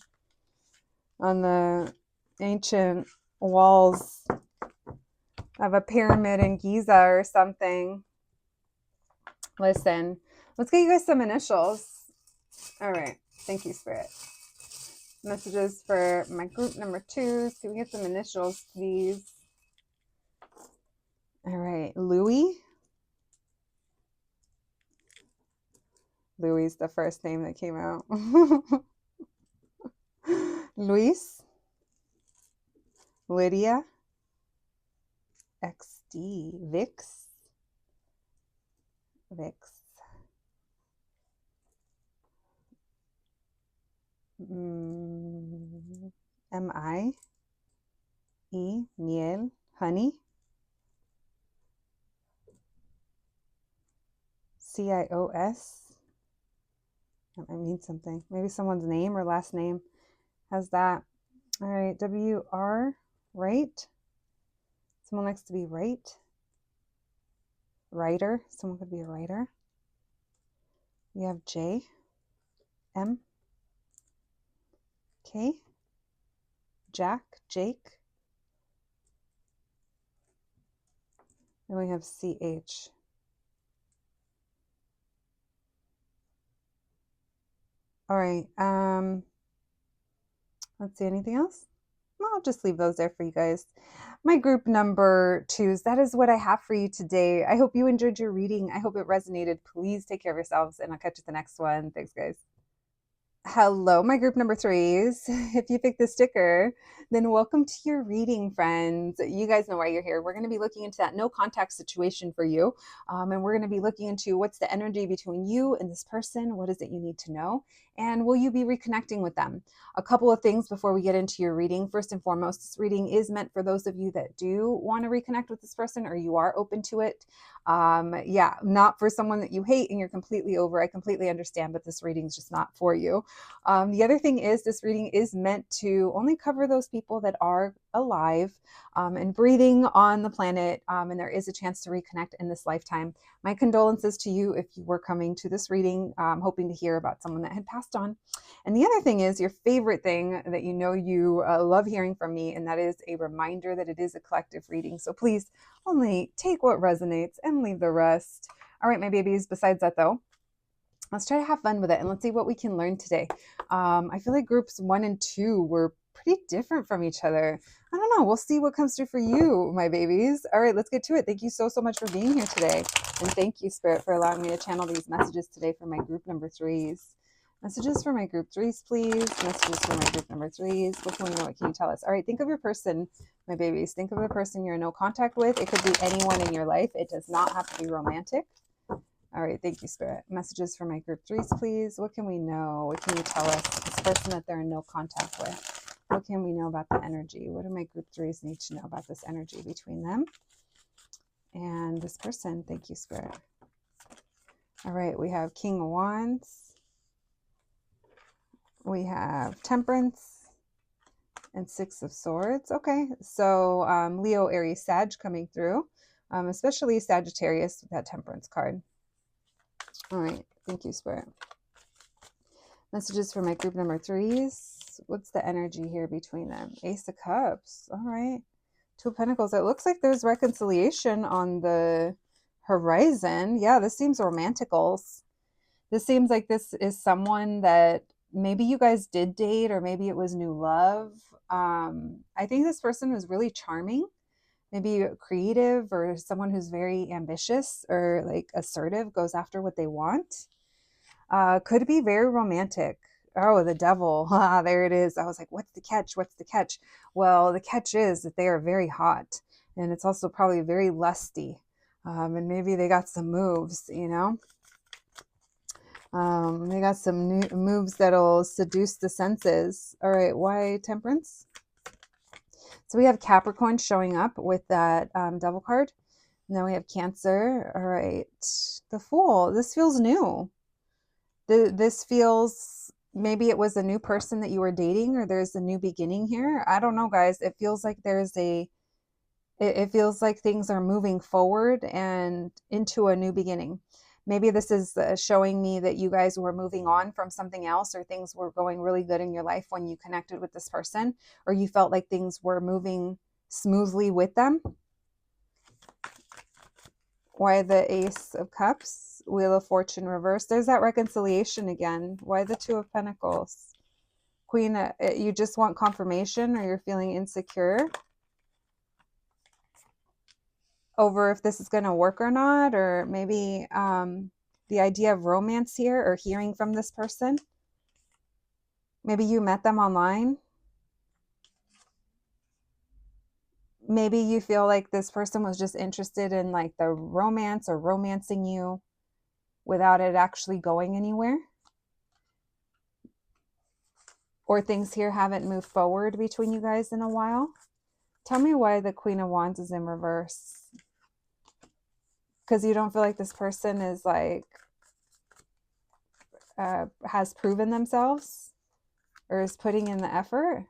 S1: on the ancient walls of a pyramid in Giza or something. Listen, let's get you guys some initials. All right. Thank you, Spirit. Messages for my group number 2. Can we get some initials, please? All right. Louis. Louis is the first name that came out. Luis. Lydia. XD. Vix. Vix. M-I. E. Miel. Honey. C-I-O-S. That might mean something. Maybe someone's name or last name has that. All right. W-R. Right. Someone likes to be right. Writer. Someone could be a writer. We have J. M. K. Jack. Jake. Then we have CH. All right. Let's see, anything else? Well, I'll just leave those there for you guys. My group number 2s, that is what I have for you today. I hope you enjoyed your reading. I hope it resonated. Please take care of yourselves, and I'll catch you at the next one. Thanks, guys. Hello, my group number 3s. If you picked the sticker, then welcome to your reading, friends. You guys know why you're here. We're going to be looking into that no contact situation for you. And we're going to be looking into what's the energy between you and this person. What is it you need to know? And will you be reconnecting with them? A couple of things before we get into your reading. First and foremost, this reading is meant for those of you that do want to reconnect with this person or you are open to it. Yeah, not for someone that you hate and you're completely over. I completely understand, but this reading is just not for you. The other thing is this reading is meant to only cover those people that are alive and breathing on the planet, and there is a chance to reconnect in this lifetime. My condolences to you if you were coming to this reading hoping to hear about someone that had passed on. And the other thing is your favorite thing that you know you love hearing from me, and that is a reminder that it is a collective reading. So please only take what resonates and leave the rest. All right, my babies, besides that though, let's try to have fun with it and let's see what we can learn today. I feel like groups 1 and 2 were pretty different from each other. I don't know. We'll see what comes through for you, my babies. All right, let's get to it. Thank you so much for being here today. And thank you, Spirit, for allowing me to channel these messages today for my group number 3s. Messages for my group 3s, please. Messages for my group number 3s. What can we know? What can you tell us? All right, think of your person, my babies. Think of the person you're in no contact with. It could be anyone in your life. It does not have to be romantic. All right, thank you, Spirit. Messages for my group 3s, please. What can we know? What can you tell us? This person that they're in no contact with. What can we know about the energy? What do my group 3s need to know about this energy between them and this person? Thank you, Spirit. All right, we have King of Wands. We have Temperance and 6 of Swords. Okay, so Leo, Aries, Sag coming through, especially Sagittarius with that Temperance card. All right, thank you, Spirit. Messages for my group number 3s. What's the energy here between them? Ace of Cups. All right. 2 of Pentacles. It looks like there's reconciliation on the horizon. Yeah, this seems romanticals. This seems like this is someone that maybe you guys did date or maybe it was new love. I think this person was really charming. Maybe creative or someone who's very ambitious or like assertive, goes after what they want. Could be very romantic. Oh, the devil. There it is. I was like, what's the catch? What's the catch? Well, the catch is that they are very hot and it's also probably very lusty. And maybe they got some moves, you know? They got some new moves that'll seduce the senses. All right, why Temperance? So we have Capricorn showing up with that Devil card. And then we have Cancer. All right, the Fool. This feels new. This feels, maybe it was a new person that you were dating or there's a new beginning here. I don't know, guys. It feels like it feels like things are moving forward and into a new beginning. Maybe this is showing me that you guys were moving on from something else or things were going really good in your life when you connected with this person or you felt like things were moving smoothly with them. Why the Ace of Cups? Wheel of Fortune reversed. There's that reconciliation again. Why the Two of Pentacles? Queen, you just want confirmation, or you're feeling insecure over if this is going to work or not, or maybe the idea of romance here, or hearing from this person. Maybe you met them online. Maybe you feel like this person was just interested in like the romance or romancing you without it actually going anywhere. Or things here haven't moved forward between you guys in a while. Tell me why the Queen of Wands is in reverse. Because you don't feel like this person is like, has proven themselves or is putting in the effort.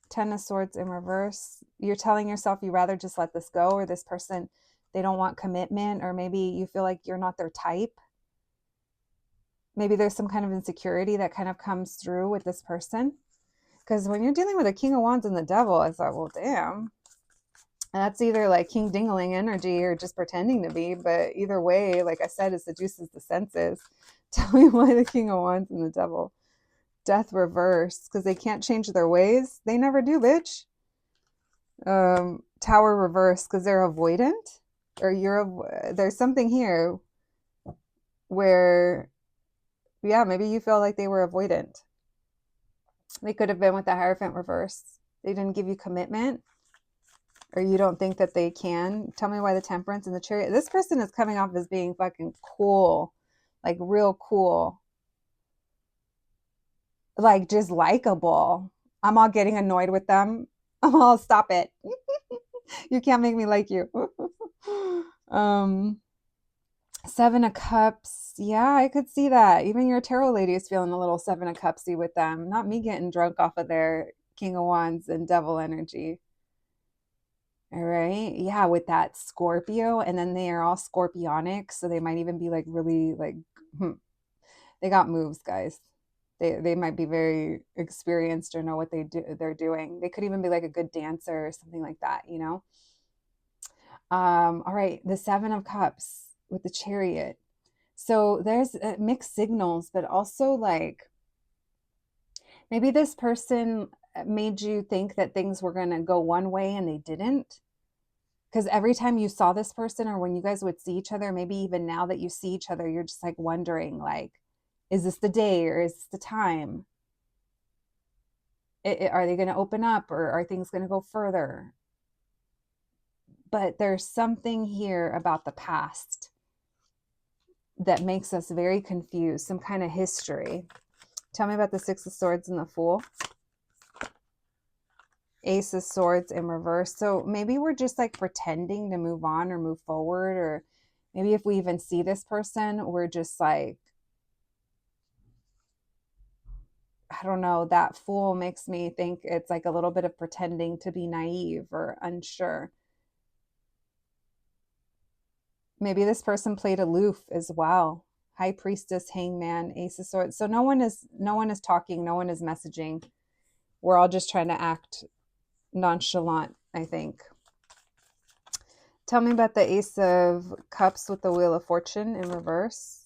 S1: Ten of Swords in reverse. You're telling yourself you rather just let this go, or this person, they don't want commitment, or maybe you feel like you're not their type. Maybe there's some kind of insecurity that kind of comes through with this person. Because when you're dealing with a King of Wands and the Devil, I thought, well, damn. And that's either like King Dingling energy or just pretending to be. But either way, like I said, it seduces the senses. Tell me why the King of Wands and the Devil. Death reverse, because they can't change their ways. They never do, bitch. Tower reverse, because they're avoidant. Or there's something here where, yeah, maybe you feel like they were avoidant. They could have been with the Hierophant reverse. They didn't give you commitment, or you don't think that they can. Tell me why the Temperance and the Chariot. This person is coming off as being fucking cool, like real cool, like just likable. I'm all getting annoyed with them. I'm all, stop it. You can't make me like you. Seven of Cups. Yeah, I could see that. Even your tarot lady is feeling a little Seven of Cupsy with them. Not me getting drunk off of their King of Wands and Devil energy. All right. Yeah, with that Scorpio. And then they are all scorpionic. So they might even be like really like, they got moves, guys. They might be very experienced or know what they're doing. They could even be like a good dancer or something like that, you know? All right. The Seven of Cups with the Chariot. So there's mixed signals, but also like maybe this person made you think that things were going to go one way and they didn't. Because every time you saw this person, or when you guys would see each other, maybe even now that you see each other, you're just like wondering, like, is this the day or is this the time? Are they going to open up, or are things going to go further? But there's something here about the past that makes us very confused, some kind of history. Tell me about the Six of Swords and the Fool. Ace of Swords in reverse. So maybe we're just like pretending to move on or move forward, or maybe if we even see this person, we're just like, I don't know, that Fool makes me think it's like a little bit of pretending to be naive or unsure. Maybe this person played aloof as well. High Priestess, Hangman, Ace of Swords. So no one is talking, no one is messaging. We're all just trying to act nonchalant, I think. Tell me about the Ace of Cups with the Wheel of Fortune in reverse.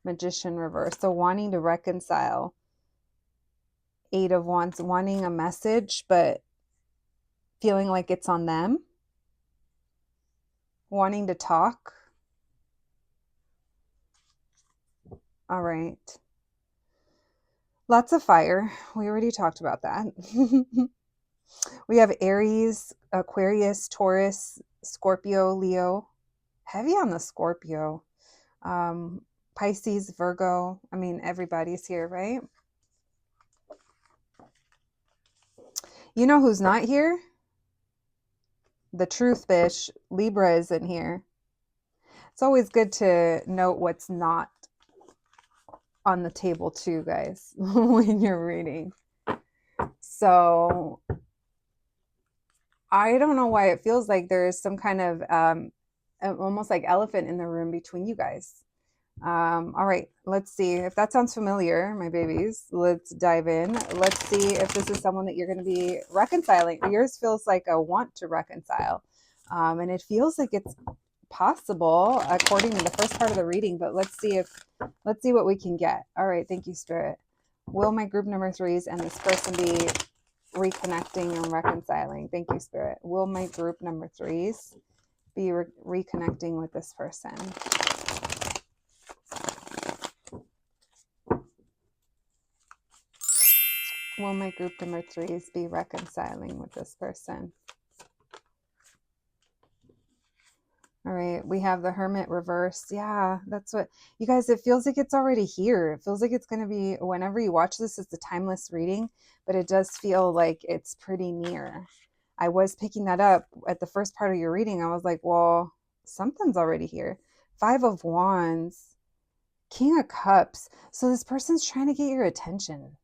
S1: Magician reverse. So wanting to reconcile. Eight of Wands, wanting a message, but feeling like it's on them. Wanting to talk. All right. Lots of fire. We already talked about that. We have Aries, Aquarius, Taurus, Scorpio, Leo. Heavy on the Scorpio. Pisces, Virgo. I mean, everybody's here, right? You know who's not here? The truth, bitch. Libra isn't here. It's always good to note what's not on the table too, guys, when you're reading. So I don't know why it feels like there is some kind of almost like elephant in the room between you guys. All right, let's see if that sounds familiar, my babies. Let's dive in. Let's see if this is someone that you're going to be reconciling. Yours feels like a want to reconcile, and it feels like it's possible according to the first part of the reading, but let's see what we can get. All right, thank you, Spirit. Will my group number 3s and this person be reconnecting and reconciling? Thank you, Spirit. Will my group number 3s be reconnecting with this person? Will my group number 3s be reconciling with this person? All right, we have the Hermit reverse. Yeah, that's what, you guys, it feels like it's already here. It feels like it's going to be, whenever you watch this, it's a timeless reading, but it does feel like it's pretty near. I was picking that up at the first part of your reading. I was like, well, something's already here. 5 of Wands, King of Cups. So this person's trying to get your attention.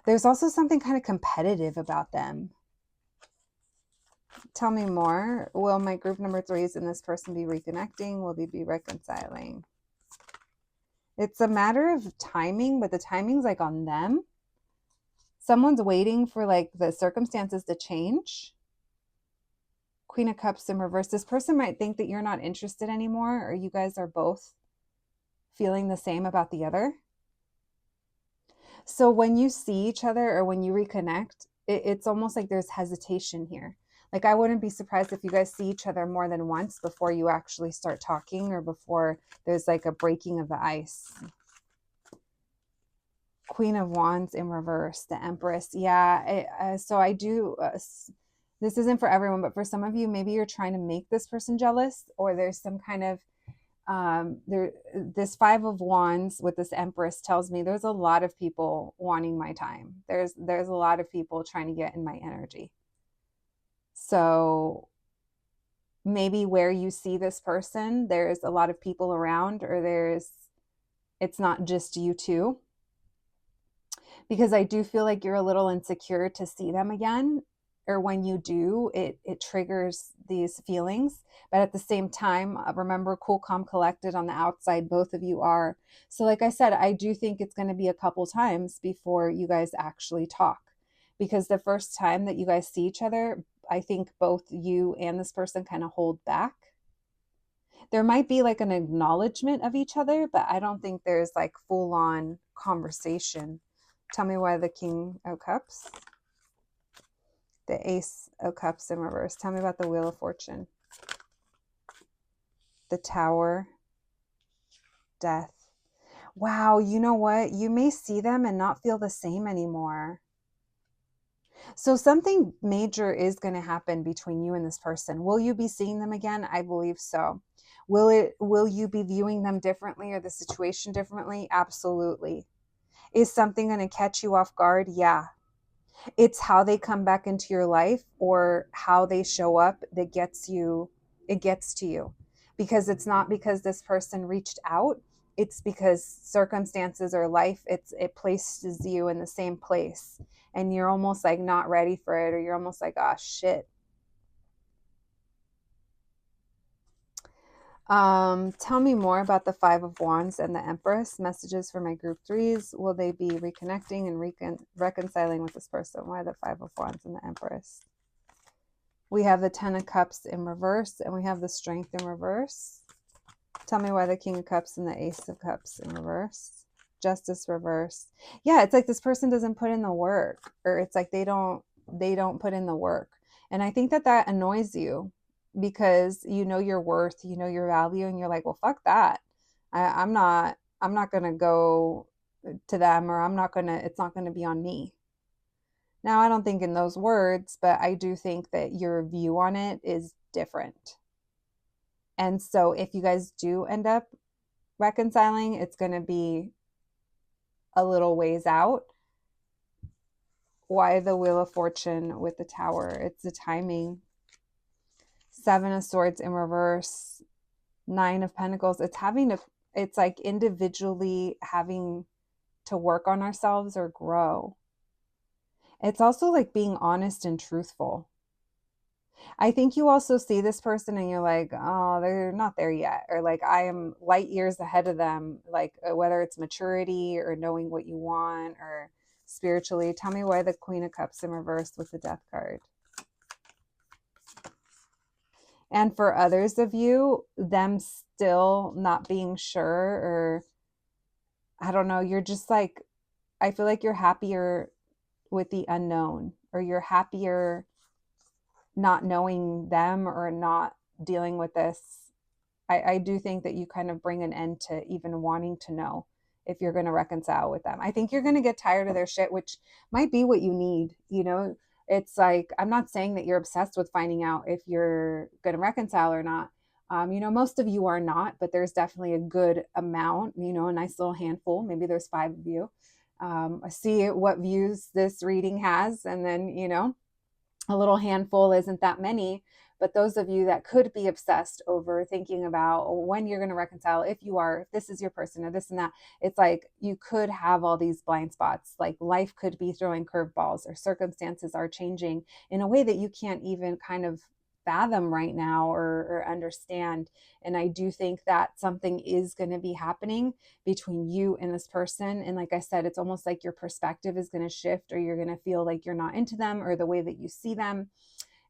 S1: There's also something kind of competitive about them. Tell me more. Will my group number 3s and this person be reconnecting? Will they be reconciling? It's a matter of timing, but the timing's like on them. Someone's waiting for like the circumstances to change. Queen of Cups in reverse. This person might think that you're not interested anymore, or you guys are both feeling the same about the other. So when you see each other or when you reconnect, it's almost like there's hesitation here. Like, I wouldn't be surprised if you guys see each other more than once before you actually start talking, or before there's like a breaking of the ice. Queen of Wands in reverse, the Empress. Yeah, so I do, this isn't for everyone, but for some of you, maybe you're trying to make this person jealous, or there's some kind of, this 5 of Wands with this Empress tells me there's a lot of people wanting my time. There's a lot of people trying to get in my energy. So maybe where you see this person, there's a lot of people around, or it's not just you two. Because I do feel like you're a little insecure to see them again, or when you do, it triggers these feelings. But at the same time, remember, cool, calm, collected on the outside, both of you are. So like I said, I do think it's going to be a couple times before you guys actually talk. Because the first time that you guys see each other, I think both you and this person kind of hold back. There might be like an acknowledgement of each other, but I don't think there's like full on conversation. Tell me why the King of Cups. The Ace of Cups in reverse. Tell me about the Wheel of Fortune. The Tower. Death. Wow, you know what? You may see them and not feel the same anymore. So something major is going to happen between you and this person. Will you be seeing them again? I believe so. Will you be viewing them differently, or the situation differently? Absolutely. Is something going to catch you off guard? Yeah. It's how they come back into your life, or how they show up, that gets you, it gets to you. Because it's not because this person reached out, it's because circumstances or life, it places you in the same place, and you're almost like not ready for it, or you're almost like, oh shit. Tell me more about the 5 of Wands and the Empress. Messages for my group 3s. Will they be reconnecting and reconciling with this person? Why the 5 of Wands and the Empress? We have the 10 of Cups in reverse, and we have the Strength in reverse. Tell me why the King of Cups and the Ace of Cups in reverse. Justice reverse. Yeah, it's like this person doesn't put in the work, or it's like they don't put in the work. And I think that annoys you, because you know your worth, you know your value, and you're like, well, fuck that. I'm not going to go to them, or it's not going to be on me. Now, I don't think in those words, but I do think that your view on it is different. And so if you guys do end up reconciling, it's going to be a little ways out. Why the Wheel of Fortune with the Tower? It's the timing. 7 of Swords in reverse. 9 of Pentacles. It's like individually having to work on ourselves or grow. It's also like being honest and truthful. I think you also see this person and you're like, oh, they're not there yet. Or like, I am light years ahead of them. Like, whether it's maturity or knowing what you want, or spiritually. Tell me why the Queen of Cups in reverse with the Death card. And for others of you, them still not being sure, or I don't know, you're just like, I feel like you're happier with the unknown, or you're happier not knowing them or not dealing with this. I do think that you kind of bring an end to even wanting to know if you're going to reconcile with them. I think you're going to get tired of their shit, which might be what you need. You know, it's like, I'm not saying that you're obsessed with finding out if you're going to reconcile or not. You know, most of you are not, but there's definitely a good amount, you know, a nice little handful. Maybe there's 5 of you. See what views this reading has. And then, you know, a little handful isn't that many. But those of you that could be obsessed over thinking about when you're going to reconcile, if you are, if this is your person or this and that, it's like you could have all these blind spots. Like life could be throwing curveballs, or circumstances are changing in a way that you can't even kind of fathom right now, or understand. And I do think that something is going to be happening between you and this person. And like I said, it's almost like your perspective is going to shift, or you're going to feel like you're not into them, or the way that you see them.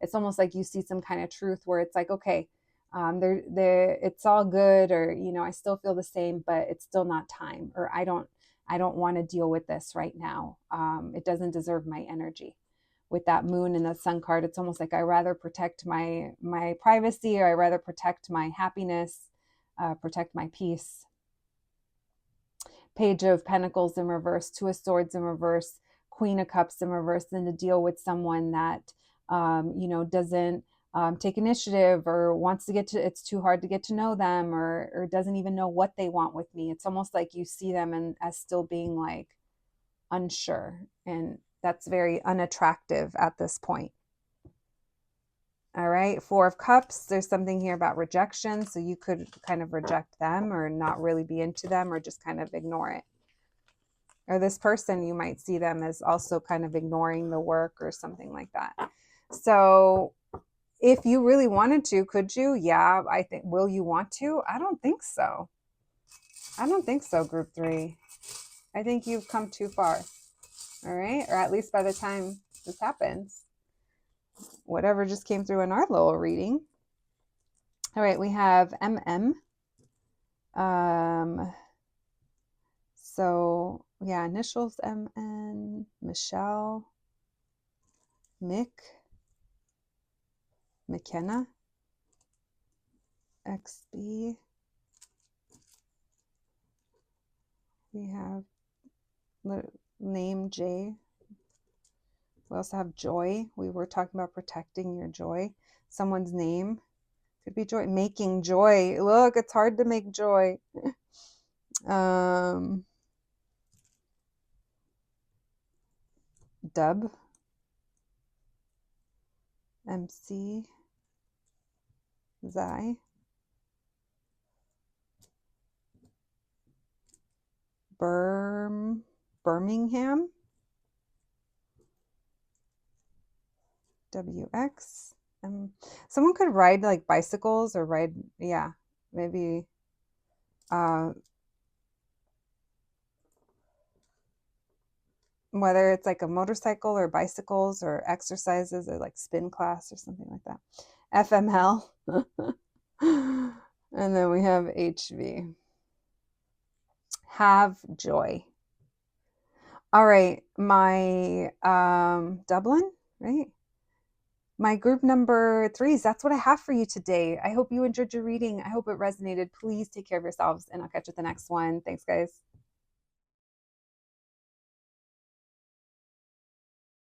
S1: It's almost like you see some kind of truth where it's like, okay, it's all good, or, you know, I still feel the same, but it's still not time, or I don't want to deal with this right now. It doesn't deserve my energy. With that moon and the sun card, it's almost like I rather protect my privacy, or I rather protect my happiness, protect my peace. Page of Pentacles in reverse, Two of Swords in reverse, Queen of Cups in reverse, than to deal with someone that, you know, doesn't take initiative, or wants to it's too hard to get to know them, or doesn't even know what they want with me. It's almost like you see them as still being like unsure, and that's very unattractive at this point. All right, Four of Cups, there's something here about rejection. So you could kind of reject them, or not really be into them, or just kind of ignore it. Or this person, you might see them as also kind of ignoring the work or something like that. So if you really wanted to, could you? Yeah, I think. Will you want to? I don't think so. I don't think so, group 3. I think you've come too far. All right, or at least by the time this happens. Whatever just came through in our little reading. All right, we have MM. So yeah, initials MN, Michelle, Mick, McKenna, XB. We have name J. We also have Joy. We were talking about protecting your joy. Someone's name could be Joy. Making joy. Look, it's hard to make joy. Dub. MC. Zai. Birmingham. WX. Someone could ride like bicycles, or ride, yeah, maybe whether it's like a motorcycle or bicycles or exercises, or like spin class or something like that. FML. And then we have HV. Have joy. All right, my Dublin, right? My group number 3s, that's what I have for you today. I hope you enjoyed your reading. I hope it resonated. Please take care of yourselves, and I'll catch you at the next one. Thanks, guys.